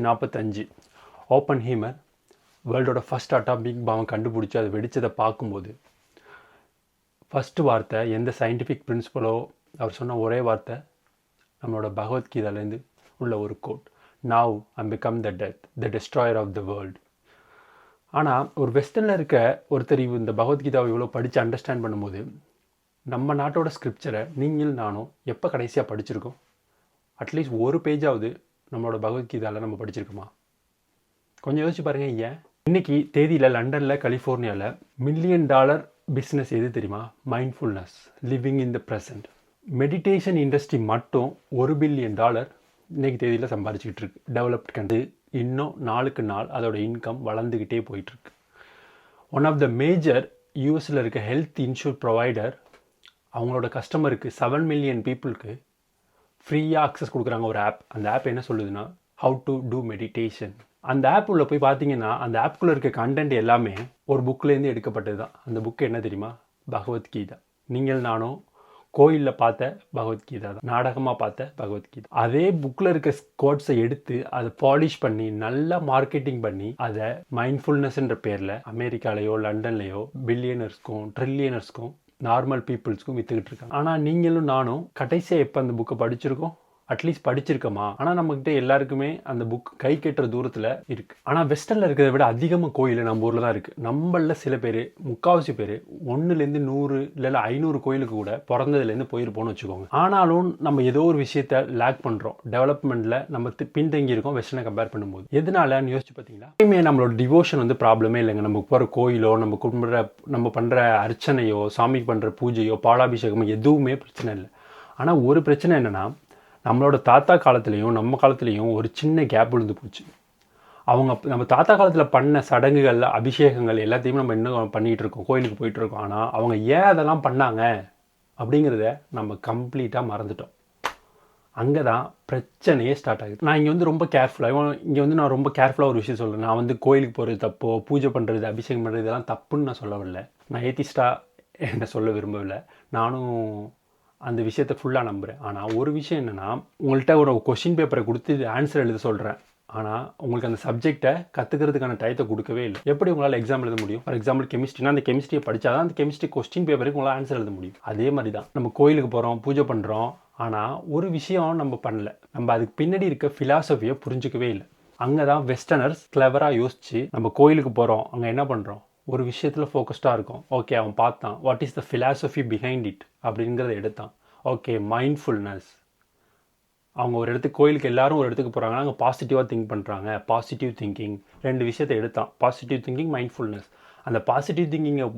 45 Oppenheimer வேர்ல்டோட first atomic bomb கண்டுபிடிச்சி அதை வெடிச்சதை பார்க்கும்போது ஃபஸ்ட்டு வார்த்தை எந்த சயின்டிஃபிக் பிரின்சிபலோ அவர் சொன்ன ஒரே வார்த்தை நம்மளோட பகவத்கீதாலேருந்து உள்ள ஒரு quote, now I'm become the destroyer of the world. ஆனால் ஒரு வெஸ்டர்னில் இருக்க ஒருத்தர் இந்த பகவத்கீதாவை இவ்வளோ படித்து அண்டர்ஸ்டாண்ட் பண்ணும்போது நம்ம நாட்டோட ஸ்கிரிப்சரை நீங்கள் நானும் எப்போ கடைசியாக படிச்சிருக்கோம்? அட்லீஸ்ட் ஒரு பேஜாவது நம்மளோட பகவத்கீதாவில் நம்ம படிச்சிருக்கோமா? கொஞ்சம் யோசிச்சு பாருங்கள். ஏன் இன்றைக்கி தேதியில் லண்டனில் கலிஃபோர்னியாவில் $1 மில்லியன் பிஸ்னஸ் எது தெரியுமா? Mindfulness, living in the present. Meditation industry மட்டும் $1 பில்லியன் இன்றைக்கி தேதியில் சம்பாதிச்சிக்கிட்டு இருக்கு. டெவலப்ட் கண்ட்ரி இன்னும் நாளுக்கு நாள் அதோட இன்கம் வளர்ந்துக்கிட்டே போயிட்டுருக்கு. ஒன் ஆஃப் த மேஜர் யூஎஸில் இருக்க ஹெல்த் இன்சூர் ப்ரொவைடர் அவங்களோட கஸ்டமருக்கு 7 மில்லியன் பீப்புளுக்கு ஃப்ரீயாக அக்சஸ் கொடுக்குறாங்க ஒரு ஆப். அந்த ஆப் என்ன சொல்லுதுன்னா, ஹவு டு டூ மெடிடேஷன். அந்த ஆப் உள்ள போய் பார்த்தீங்கன்னா அந்த ஆப்புக்குள்ளே இருக்க கண்டென்ட் எல்லாமே ஒரு புக்கிலேருந்து எடுக்கப்பட்டது தான். அந்த புக்கு என்ன தெரியுமா? பகவத்கீதா. நீங்கள் நானும் கோயிலில் பார்த்த பகவத்கீதா தான், நாடகமாக பார்த்த பகவத்கீதா. அதே புக்கில் இருக்க கோட்ஸை எடுத்து அதை பாலிஷ் பண்ணி நல்லா மார்க்கெட்டிங் பண்ணி அதை மைண்ட்ஃபுல்னஸ்ன்ற பேரில் அமெரிக்காலேயோ லண்டன்லேயோ பில்லியனர்ஸ்க்கும் ட்ரில்லியனர்ஸ்க்கும் நார்மல் பீப்புள்ஸ்க்கும் விற்றுக்கிட்டு இருக்காங்க. ஆனால் நீங்களும் நானும் கடைசியாக எப்போ அந்த புக்கை படிச்சிருக்கோம்? அட்லீஸ்ட் படிச்சிருக்கோமா? ஆனால் நம்மகிட்ட எல்லாருக்குமே அந்த புக் கை கட்டுற தூரத்தில் இருக்குது. ஆனால் வெஸ்டர்னில் இருக்கிறத விட அதிகமாக கோயில் நம்ம ஊரில் தான் இருக்குது. நம்மளில் சில பேர், முக்கால்வாசி பேர் 1லேருந்து 100 இல்லை 500 கோயிலுக்கு கூட பிறந்ததுலேருந்து போயிருப்போம்னு வச்சுக்கோங்க. ஆனாலும் நம்ம ஏதோ ஒரு விஷயத்த லேக் பண்ணுறோம். டெவலப்மெண்ட்டில் நம்ம பின்தங்கி இருக்கோம் வெஸ்டர்னை கம்பேர் பண்ணும்போது. எதனாலன்னு யோசிச்சு பார்த்தீங்களா? எப்பயுமே நம்மளோட டிவோஷன் வந்து ப்ராப்ளமே இல்லைங்க. நம்ம போகிற கோயிலோ, நம்ம பண்ணுற அர்ச்சனையோ, சாமிக்கு பண்ணுற பூஜையோ, பாலாபிஷேகமோ எதுவுமே பிரச்சனை இல்லை. ஆனால் ஒரு பிரச்சனை என்னென்னா, நம்மளோட தாத்தா காலத்துலேயும் நம்ம காலத்துலேயும் ஒரு சின்ன கேப் விழுந்து போச்சு. நம்ம தாத்தா காலத்தில் பண்ண சடங்குகள், அபிஷேகங்கள் எல்லாத்தையும் நம்ம இன்னும் பண்ணிகிட்டு இருக்கோம், கோயிலுக்கு போயிட்டுருக்கோம். ஆனால் அவங்க ஏன் அதெல்லாம் பண்ணாங்க அப்படிங்கிறத நம்ம கம்ப்ளீட்டாக மறந்துட்டோம். அங்கே தான் பிரச்சனையே ஸ்டார்ட் ஆகுது. நான் இங்கே வந்து ரொம்ப நான் ரொம்ப கேர்ஃபுல்லாக ஒரு விஷயம் சொல்கிறேன். நான் வந்து கோயிலுக்கு போகிறது தப்போ, பூஜை பண்ணுறது, அபிஷேகம் பண்ணுறது இதெல்லாம் தப்புன்னு நான் சொல்லவில்லை. நான் ஏத்திஸ்டாக என்ன சொல்ல விரும்பவில்லை. நானும் அந்த விஷயத்தை ஃபுல்லாக நம்புகிறேன். ஆனால் ஒரு விஷயம் என்னென்னா, உங்கள்கிட்ட ஒரு கொஷின் பேப்பரை கொடுத்து ஆன்சர் எழுத சொல்கிறேன். ஆனால் உங்களுக்கு அந்த சப்ஜெக்டை கற்றுக்கிறதுக்கான டயத்தை கொடுக்கவே இல்லை. எப்படி உங்களால் எக்ஸாம் எழுத முடியும்? ஃபார் எக்ஸாம்பிள் கெமிஸ்ட்ரினா அந்த கெமிஸ்ட்ரியை படித்தா தான் அந்த கெமிஸ்ட்ரி கொஸ்டின் பேப்பருக்கு உங்களால் ஆன்சர் எழுத முடியும். அதே மாதிரி தான் நம்ம கோயிலுக்கு போகிறோம், பூஜை பண்ணுறோம். ஆனால் ஒரு விஷயம் நம்ம பண்ணல. நம்ம அதுக்கு பின்னாடி இருக்க ஃபிலாசபியை புரிஞ்சிக்கவே இல்லை. அங்கே தான் வெஸ்டர்னர்ஸ் கிளவராக யோசித்து நம்ம கோயிலுக்கு போகிறோம், அங்கே என்ன பண்ணுறோம்? ஒரு விஷயத்தில் ஃபோக்கஸ்டாக இருக்கும். ஓகே, அவன் பார்த்தான், what is the philosophy behind it அப்படிங்கிறத எடுத்தான். Okay, mindfulness. அவங்க ஒரு இடத்துக்கு, கோயிலுக்கு எல்லாரும் ஒரு இடத்துக்கு போகிறாங்கன்னா அங்கே பாசிட்டிவாக திங்க் பண்ணுறாங்க. பாசிட்டிவ் திங்கிங் 2 விஷயத்தை எடுத்தான். Positive thinking, mindfulness. அந்த பாசிட்டிவ் திங்கிங்கை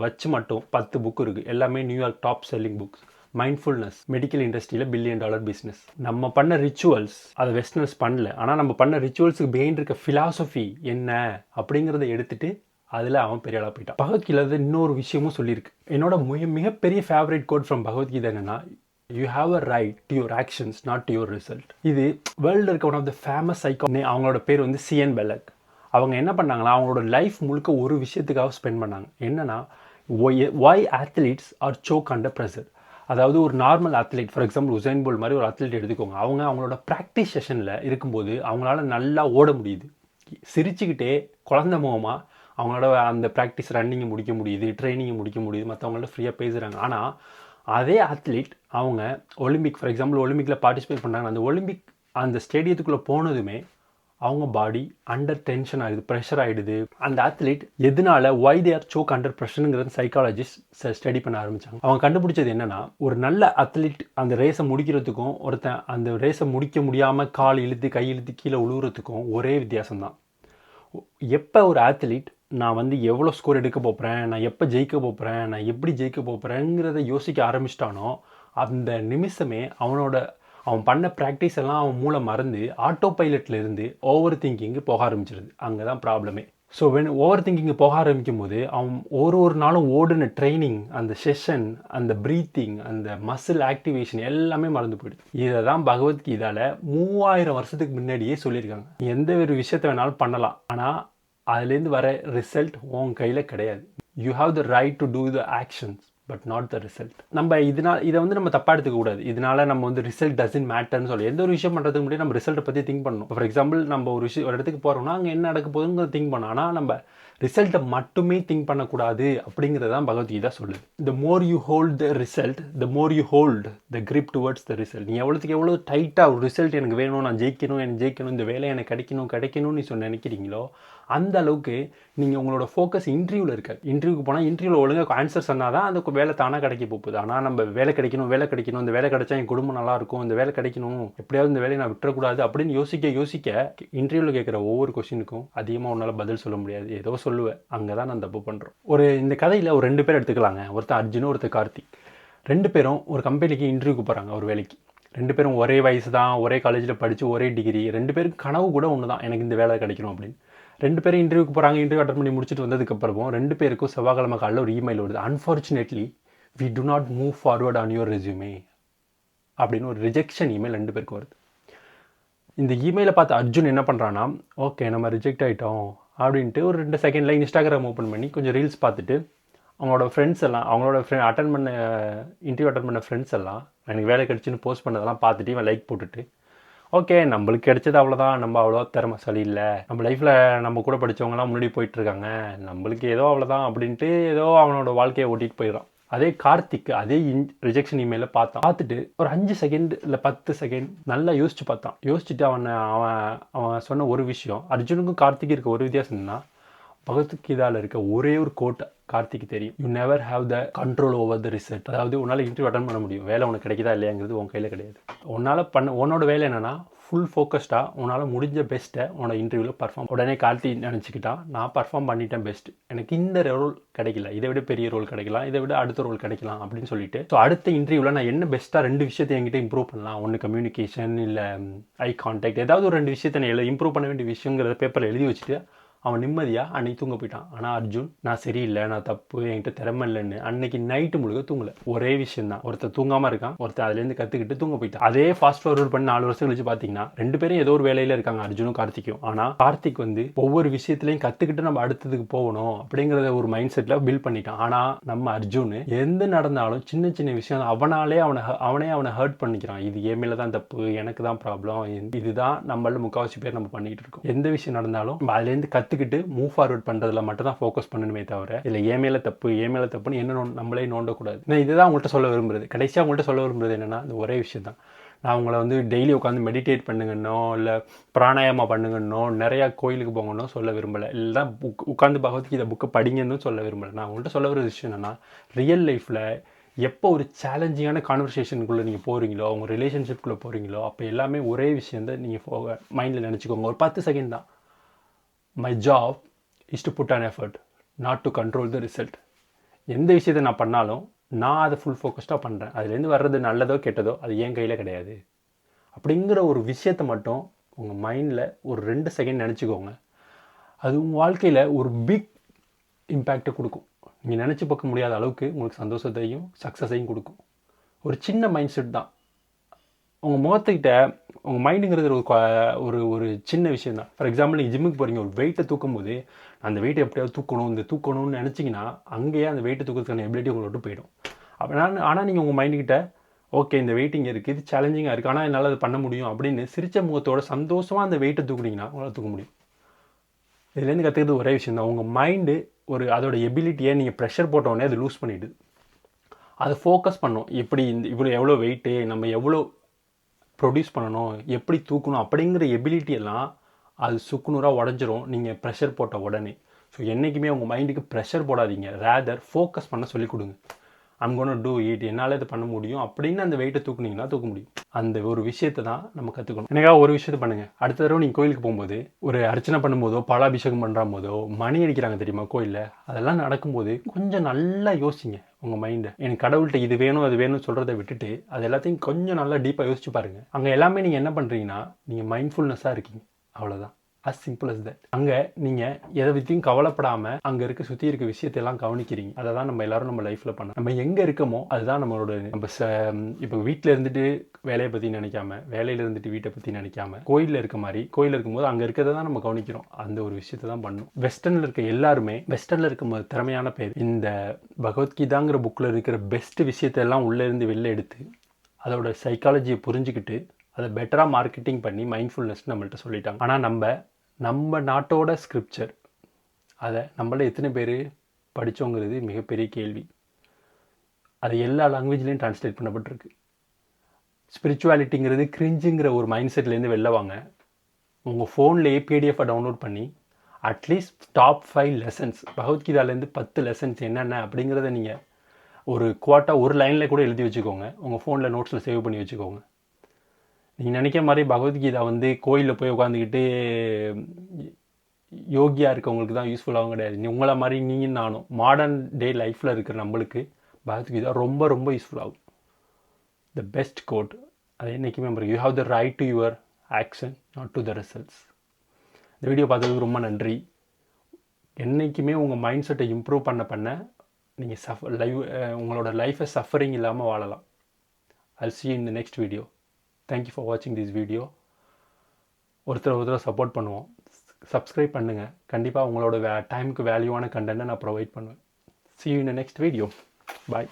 வச்சு மட்டும் 10 புக் இருக்குது. எல்லாமே New York top selling books. Mindfulness medical இண்டஸ்ட்ரியில் $1 பில்லியன் பிஸ்னஸ். நம்ம பண்ண ரிச்சுவல்ஸ் அதை வெஸ்டர்னஸ் பண்ணல. ஆனால் நம்ம பண்ண ரிச்சுவல்ஸுக்கு பிஹைண்ட் இருக்க ஃபிலாசபி என்ன அப்படிங்கிறத எடுத்துகிட்டு அதில் அவன் பெரிய ஆளாக போயிட்டான். பகவத்கீதை இன்னொரு விஷயமும் சொல்லியிருக்கு. என்னோட மிகப்பெரிய ஃபேவரட் கோட் ஃப்ரம் பகவத்கீதை என்னென்னா, you have a right to your actions, not to your result. இது வேர்ல்டில் இருக்க one of the famous icon. அவங்களோட பேர் வந்து C.N. பெலக். அவங்க என்ன பண்ணாங்களா, அவங்களோட லைஃப் முழுக்க ஒரு விஷயத்துக்காக ஸ்பெண்ட் பண்ணாங்க. என்னென்னா, why athletes are choke under pressure. அதாவது ஒரு normal athlete, for example Usain Bolt மாதிரி ஒரு அத்லீட் எடுத்துக்கோங்க. அவங்களோட ப்ராக்டிஸ் செஷனில் இருக்கும்போது அவங்களால நல்லா ஓட முடியுது. சிரிச்சுக்கிட்டே குழந்த முகமாக அவங்களோட அந்த ப்ராக்டிஸ் ரன்னிங்கை முடிக்க முடியுது, ட்ரைனிங்கை முடிக்க முடியுது, மற்றவங்கள்ட்ட ஃப்ரீயாக பேசுகிறாங்க. ஆனால் அதே அத்லீட் அவங்க ஒலிம்பிக், ஃபார் எக்ஸாம்பிள் ஒலிம்பிக்கில் பார்ட்டிசிபேட் பண்ணுறாங்க. அந்த ஸ்டேடியத்துக்குள்ளே போனதுமே அவங்க பாடி அண்டர் டென்ஷன் ஆகிடுது, ப்ரெஷர் ஆகிடுது. அந்த அத்லீட் எதனால why they are choke under ப்ரெஷருங்கிறது சைக்காலஜிஸ்ட் ஸ்டடி பண்ண ஆரம்பித்தாங்க. அவங்க கண்டுபிடிச்சது என்னென்னா, ஒரு நல்ல அத்லீட் அந்த ரேஸை முடிக்கிறதுக்கும் ஒருத்தன் அந்த ரேஸை முடிக்க முடியாமல் கால் இழுத்து கை இழுத்து கீழே உழுவுறதுக்கும் ஒரே வித்தியாசம்தான். எப்போ ஒரு அத்லீட் நான் வந்து எவ்வளோ ஸ்கோர் எடுக்க போகிறேன், நான் எப்போ ஜெயிக்க போகிறேன், நான் எப்படி ஜெயிக்க போகிறேங்கிறத யோசிக்க ஆரம்பிச்சிட்டானோ அந்த நிமிஷமே அவன் பண்ண ப்ராக்டிஸ் எல்லாம் அவன் மூளை மறந்து ஆட்டோ பைலட்டில் இருந்து ஓவர் திங்கிங்கு போக ஆரம்பிச்சிருது. அங்கே தான் ப்ராப்ளமே. ஸோ ஓவர் திங்கிங்கு போக ஆரம்பிக்கும் போது அவன் ஒரு நாளும் ஓடின ட்ரைனிங், அந்த செஷன், அந்த ப்ரீத்திங், அந்த மசில் ஆக்டிவேஷன் எல்லாமே மறந்து போயிடுது. இதை தான் பகவத்கீதாவில் 3000 வருஷத்துக்கு முன்னாடியே சொல்லியிருக்காங்க. எந்த ஒரு விஷயத்தை வேணாலும் பண்ணலாம், ஆனால் அதுலேருந்து வர ரிசல்ட் உன் கையில் கிடையாது. You have the right to do the actions, but not the result. நம்ம இதை வந்து நம்ம தப்பாக எடுத்துக்கக்கூடாது. இதனால நம்ம வந்து ரிசல்ட் டசன்ட் மேட்டர்னு சொல்லி எந்த ஒரு விஷயம் பண்ணுறதுக்கு முன்னாடி நம்ம ரிசல்ட்டை பற்றி திங்க் பண்ணணும். ஃபார் எக்ஸாம்பிள் நம்ம ஒரு இடத்துக்கு போகிறோம்னா அங்கே என்ன நடக்க போகுதுன்னு திங்க் பண்ணணும். ஆனால் நம்ம ரிசல்ட்டை மட்டுமே திங்க் பண்ணக்கூடாது அப்படிங்கிறது தான் பகவத்கீதா சொல்லுது. The more you hold the result, the more you hold the grip towards the result. நீ எவ்வளோ டைட்டாக ஒரு ரிசல்ட் எனக்கு வேணும், நான் ஜெயிக்கணும், எனக்கு ஜெயிக்கணும், இந்த வேலை எனக்கு கிடைக்கணும்னு நீ நினைக்கிறீங்களோ அந்த அளவுக்கு நீங்கள் உங்களோட ஃபோக்கஸ் இன்டர்வியூவில் இருக்காது. இன்டர்வியூக்கு போனால் இன்டர்வியூவில் ஒழுங்காக ஆன்சர் சொன்னால் தான் அந்த வேலை தானாக கிடைக்க போகுது. ஆனால் நம்ம வேலை கிடைக்கணும், இந்த வேலை கிடைச்சா என் குடும்பம் நல்லாயிருக்கும், இந்த வேலை கிடைக்கணும், எப்படியாவது இந்த வேலையை நான் விட்டுறக்கூடாது அப்படின்னு யோசிக்க இன்டர்வியூவில் கேட்குற ஒவ்வொரு கொஸ்டினுக்கும் அதிகமாக உன்னால் பதில் சொல்ல முடியாது. ஏதோ சொல்லுவேன். அங்கே தான் நான் தப்பு பண்ணுறோம். இந்த கதையில் ஒரு 2 பேர் எடுத்துக்கலாங்க. ஒருத்தர் அர்ஜுன், ஒருத்தர் கார்த்திக். 2 பேரும் ஒரு கம்பெனிக்கு இன்டர்வியூக்கு போகிறாங்க, ஒரு வேலைக்கு. 2 பேரும் ஒரே வயசு தான், ஒரே காலேஜில் படித்து ஒரே டிகிரி. 2 பேருக்கு கனவு கூட ஒன்று தான், எனக்கு இந்த வேலை கிடைக்கணும் அப்படின்னு. 2 பேரும் இன்டர்வியூக்கு போகிறாங்க. இன்டர்வியூ அட்டன் பண்ணி முடிச்சுட்டு வந்ததுக்கப்புறம் 2 பேருக்கும் செவ்வாய்க்கிழமை காலையில் ஒரு இமெயில் வருது. Unfortunately we do not move forward on your resume அப்படின்னு ஒரு ரிஜெக்ஷன் இமெயில் 2 பேருக்கும் வருது. இந்த இமெயிலை பார்த்து அர்ஜுன் என்ன பண்ணுறான்னா, ஓகே நம்ம ரிஜெக்ட் ஆகிட்டோம் அப்படின்ட்டு ஒரு 2 செகண்டில் இன்ஸ்டாகிராம் ஓப்பன் பண்ணி கொஞ்சம் ரீல்ஸ் பார்த்துட்டு அவங்களோட ஃப்ரெண்ட்ஸ் எல்லாம், அவங்களோட இன்டர்வியூ அட்டன் பண்ண ஃப்ரெண்ட்ஸ் எல்லாம் எனக்கு வேலை கிடச்சின்னு போஸ்ட் பண்ணதெல்லாம் பார்த்துட்டு இவன் லைக் போட்டுட்டு, ஓகே நம்மளுக்கு கிடைச்சது அவ்வளோதான், நம்ம அவ்வளோ திறமைசாலி இல்லை, நம்ம லைஃப்பில் நம்ம கூட படித்தவங்கலாம் முன்னாடி போயிட்டுருக்காங்க, நம்மளுக்கு ஏதோ அவ்வளோதான் அப்படின்ட்டு ஏதோ அவனோட வாழ்க்கையை ஓட்டிகிட்டு போயிடறான். அதே கார்த்திக் அதே ரிஜெக்ஷன் இமெயிலில் பார்த்துட்டு ஒரு 5 செகண்ட் இல்லை 10 செகண்ட் நல்லா யோசிச்சுட்டு அவன் சொன்ன ஒரு விஷயம், அர்ஜுனுக்கும் கார்த்திக் இருக்க ஒரு வித்தியாசம் என்னன்னா, பகவத்கீதாவில் இருக்க ஒரே ஒரு கோட் கார்த்திக்கு தெரியும். You never have the control over the result. அதாவது உன்னால் இன்டர்வியூ அட்டன் பண்ண முடியும், வேலை உனக்கு கிடைக்குதா இல்லையாங்கிறது உன் கையில் கிடையாது. உன்னோட வேலை என்னென்னா ஃபுல் ஃபோக்கஸ்டாக உன்னால் முடிஞ்ச பெஸ்ட்டை உன்னோட இன்டர்வியூவில் பர்ஃபார்ம். உடனே கார்த்தி நினச்சிக்கிட்டான், நான் பர்ஃபார்ம் பண்ணிட்டேன் பெஸ்ட், எனக்கு இந்த ரோல் கிடைக்கல, இதை விட பெரிய ரோல் கிடைக்கலாம், இதை விட அடுத்த ரோல் கிடைக்கலாம் அப்படின்னு சொல்லிட்டு, ஸோ அடுத்த இன்டர்வியூவில் நான் என்ன பெஸ்ட்டாக 2 விஷயத்தை என்கிட்ட இம்ப்ரூவ் பண்ணலாம், ஒன்று கம்யூனிகேஷன் இல்லை ஐ கான்டாக்ட், ஏதாவது ஒரு 2 விஷயத்தை நான் இம்ப்ரூவ் பண்ண வேண்டிய விஷயங்கிறத பேப்பரில் எழுதி வச்சுட்டு அவன் நிம்மதியாக அன்னைக்கு தூங்க போயிட்டான். ஆனால் அர்ஜுன் நான் சரியில்லை, நான் தப்பு, என்கிட்ட திறமை இல்லைன்னு அன்னைக்கு நைட்டு முழுக்க தூங்கலை. ஒரே விஷயம் தான், ஒருத்தர் தூங்காமல் இருக்கான், ஒருத்தர் அதுலேருந்து கற்றுக்கிட்டு தூங்க போயிட்டான். அதே ஃபாஸ்ட் ஃபார்வர்ட் பண்ணி 4 வருஷம் கழிச்சு பார்த்தீங்கன்னா 2 பேரும் ஏதோ ஒரு வேலையில் இருக்காங்க, அர்ஜுனும் கார்த்திக்கும். ஆனால் கார்த்திக் வந்து ஒவ்வொரு விஷயத்துலையும் கற்றுக்கிட்டு நம்ம அடுத்ததுக்கு போகணும் அப்படிங்கிறத ஒரு மைண்ட் செட்டில் பில்ட் பண்ணிட்டான். ஆனால் நம்ம அர்ஜுன் எந்த நடந்தாலும் சின்ன சின்ன விஷயம் அவனை ஹர்ட் பண்ணிக்கிறான். இது என் மேலே தான் தப்பு, எனக்கு தான் ப்ராப்ளம், இதுதான் நம்மள முக்கால்வாசி பேர் நம்ம பண்ணிக்கிட்டு இருக்கோம். எந்த விஷயம் நடந்தாலும் நம்ம அதுலேருந்து கற்றுக்கிட்டு மூவ் ஃபார்வர்ட் பண்ணுறதுல மட்டும் தான் ஃபோக்கஸ் பண்ணணுமே தவிர இல்லை ஏன் மேலே தப்புன்னு என்ன நம்மளே நோண்டக்கூடாது. நான் இதுதான் உங்கள்கிட்ட சொல்ல விரும்புறது. கடைசியாக உங்கள்கிட்ட சொல்ல விரும்புறது என்னென்னா, இந்த ஒரே விஷயம் தான். நான் உங்களை வந்து டெய்லி உட்காந்து மெடிடேட் பண்ணுங்கன்னோ இல்லை பிராணாயாமா பண்ணுங்கன்னோ நிறையா கோயிலுக்கு போங்கன்னோ சொல்ல விரும்பலை, இல்லை உட்காந்து பகவத்கீதை புக்கை படிங்கன்னு சொல்ல விரும்பலை. நான் உங்கள்கிட்ட சொல்ல விரும்புகிற விஷயம் என்னென்னா, ரியல் லைஃப்பில் எப்போ ஒரு சேலஞ்சிங்கான கான்வர்சேஷனுக்குள்ளே நீங்கள் போகிறீங்களோ, உங்கள் ரிலேஷன்ஷிப்குள்ளே போகிறீங்களோ, அப்போ எல்லாமே ஒரே விஷயம் தான் நீங்கள் மைண்டில் நினச்சிக்கோங்க. ஒரு 10 செகண்ட் தான். My job is to put an effort, not to control the result. எந்த விஷயத்தை நான் பண்ணாலும் நான் அதை ஃபுல் ஃபோக்கஸ்டாக பண்ணுறேன், அதுலேருந்து வர்றது நல்லதோ கெட்டதோ அது என் கையில் கிடையாது அப்படிங்கிற ஒரு விஷயத்தை மட்டும் உங்கள் மைண்டில் ஒரு 2 செகண்ட் நினச்சிக்கோங்க. அது உங்கள் வாழ்க்கையில் ஒரு பிக் இம்பேக்டை கொடுக்கும். நீங்கள் நினச்சி பார்க்க முடியாத அளவுக்கு உங்களுக்கு சந்தோஷத்தையும் சக்ஸஸையும் கொடுக்கும். ஒரு சின்ன மைண்ட் செட் தான். உங்கள் முகத்துக்கிட்ட உங்கள் மைண்டுங்கிறது ஒரு சின்ன விஷயம் தான். ஃபார் எக்ஸாம்பிள் நீங்கள் ஜிம்முக்கு போகிறீங்க, ஒரு வெயிட்டை தூக்கும் போது அந்த வெயிட்டை எப்படியாவது தூக்கணும்னு நினச்சிங்கன்னா அங்கேயே அந்த வெயிட்டை தூக்கிறதுக்கான எபிலிட்டி உங்களை விட்டு போயிடும். ஆனால் நீங்கள் உங்கள் மைண்டுக்கிட்ட ஓகே இந்த வெயிட் இங்கே இருக்குது, இது சேலஞ்சிங்காக இருக்குது, ஆனால் என்னால் அதை பண்ண முடியும் அப்படின்னு சிரிச்ச முகத்தோட சந்தோஷமாக அந்த வெயிட்டை தூக்குனீங்கன்னா உங்களால் தூக்க முடியும். இதுலேருந்து கற்றுக்கிறது ஒரே விஷயம் தான். உங்கள் மைண்டு அதோட எபிலிட்டியை நீங்கள் ப்ரெஷர் போட்டோடனே அது லூஸ் பண்ணிவிடுது. அதை ஃபோக்கஸ் பண்ணோம், எப்படி இவ்வளோ எவ்வளோ வெயிட்டு நம்ம எவ்வளோ ப்ரொடியூஸ் பண்ணணும், எப்படி தூக்கணும் அப்படிங்கிற எபிலிட்டியெல்லாம் அது சுக்குநூறாக உடஞ்சிரும் நீங்கள் ப்ரெஷர் போட்ட உடனே. ஸோ என்றைக்குமே உங்கள் மைண்டுக்கு ப்ரெஷர் போடாதீங்க, ரேதர் ஃபோக்கஸ் பண்ண சொல்லிக் கொடுங்க. ஐம் கோனா டூ இட், என்னால் இது பண்ண முடியும் அப்படின்னு அந்த வெயிட்டை தூக்குனீங்கன்னா தூக்க முடியும். அந்த ஒரு விஷயத்தை தான் நம்ம கற்றுக்கணும். எனக்காக ஒரு விஷயத்தை பண்ணுங்கள். அடுத்த தடவை நீங்கள் கோயிலுக்கு போகும்போது ஒரு அர்ச்சனை பண்ணும்போதோ பாலாபிஷேகம் பண்ணுற போதோ மணி அடிக்கிறாங்க தெரியுமா கோயிலில், அதெல்லாம் நடக்கும்போது கொஞ்சம் நல்லா யோசிங்க உங்கள் மைண்டை. எனக்கு கடவுள்கிட்ட இது வேணும் அது வேணும்னு சொல்கிறத விட்டுட்டு அது எல்லாத்தையும் கொஞ்சம் நல்லா டீப்பாக யோசிச்சு பாருங்கள். அங்கே எல்லாமே நீங்கள் என்ன பண்ணுறீங்கன்னா நீங்கள் மைண்ட்ஃபுல்னஸாக இருக்கீங்க, அவ்வளோதான். as simple as that. அங்கே நீங்கள் எதை பற்றியும் கவலைப்படாமல் அங்கே இருக்க சுற்றி இருக்க விஷயத்தையெல்லாம் கவனிக்கிறீங்க. அதை தான் நம்ம எல்லாரும் நம்ம லைஃப்பில் பண்ணோம். நம்ம எங்கே இருக்கமோ அதுதான் நம்மளோட நம்ம இப்போ வீட்டில் இருந்துட்டு வேலையை பற்றி நினைக்காம, வேலையில் இருந்துட்டு வீட்டை பற்றி நினைக்காம, கோயிலில் இருக்க மாதிரி கோயிலில் இருக்கும்போது அங்கே இருக்கிறத தான் நம்ம கவனிக்கிறோம். அந்த ஒரு விஷயத்தை தான் பண்ணணும். வெஸ்டர்னில் இருக்க எல்லாருமே வெஸ்டர்னில் இருக்கும் திறமையான பேர் இந்த பகவத்கீதாங்கிற புக்கில் இருக்கிற பெஸ்ட் விஷயத்தெல்லாம் உள்ளேருந்து வெளில எடுத்து அதோட சைக்காலஜியை புரிஞ்சுக்கிட்டு அதை பெட்டராக மார்க்கெட்டிங் பண்ணி மைண்ட்ஃபுல்னஸ் நம்மள்கிட்ட சொல்லிட்டாங்க. ஆனால் நம்ம நாட்டோட ஸ்கிரிப்சர் அதை நம்மள எத்தனை பேர் படித்தோங்கிறது மிகப்பெரிய கேள்வி. அது எல்லா லாங்குவேஜ்லேயும் ட்ரான்ஸ்லேட் பண்ணப்பட்டிருக்கு. ஸ்பிரிச்சுவாலிட்டிங்கிறது கிரிஞ்சுங்கிற ஒரு மைண்ட் செட்லேருந்து வெளில வாங்க. உங்கள் ஃபோன்லேயே பிடிஎஃபை டவுன்லோட் பண்ணி அட்லீஸ்ட் டாப் 5 லெசன்ஸ் பகவத்கீதாலேருந்து 10 லெசன்ஸ் என்னென்ன அப்படிங்கிறத நீங்கள் ஒரு லைனில் கூட எழுதி வச்சுக்கோங்க. உங்கள் ஃபோனில் நோட்ஸில் சேவ் பண்ணி வச்சுக்கோங்க. நீங்கள் நினைக்கிற மாதிரி பகவத்கீதா கோயிலில் போய் உட்காந்துக்கிட்டு யோகியாக இருக்கவங்களுக்கு தான் யூஸ்ஃபுல்லாகவும் கிடையாது. உங்களை மாதிரி நீங்கள் நானும் மாடர்ன் டே லைஃப்பில் இருக்கிற நம்மளுக்கு பகவத்கீதா ரொம்ப ரொம்ப யூஸ்ஃபுல்லாகும். த பெஸ்ட் கோட் அது என்றைக்குமே நம்புறேன். You have the right to your action, not to the results. இந்த வீடியோ பார்த்ததுக்கு ரொம்ப நன்றி. என்றைக்குமே உங்கள் மைண்ட் செட்டை இம்ப்ரூவ் பண்ண நீங்கள் உங்களோட லைஃப்பை சஃபரிங் இல்லாமல் வாழலாம். I'll see you in the next video. Thank you for watching this video. ஒருத்தர் சப்போர்ட் பண்ணுவோம். சப்ஸ்கிரைப் பண்ணுங்கள். கண்டிப்பாக உங்களோட டைமுக்கு வேல்யூவான கண்டென்ட்டை நான் ப்ரொவைட் பண்ணுவேன். See you in the next video. Bye.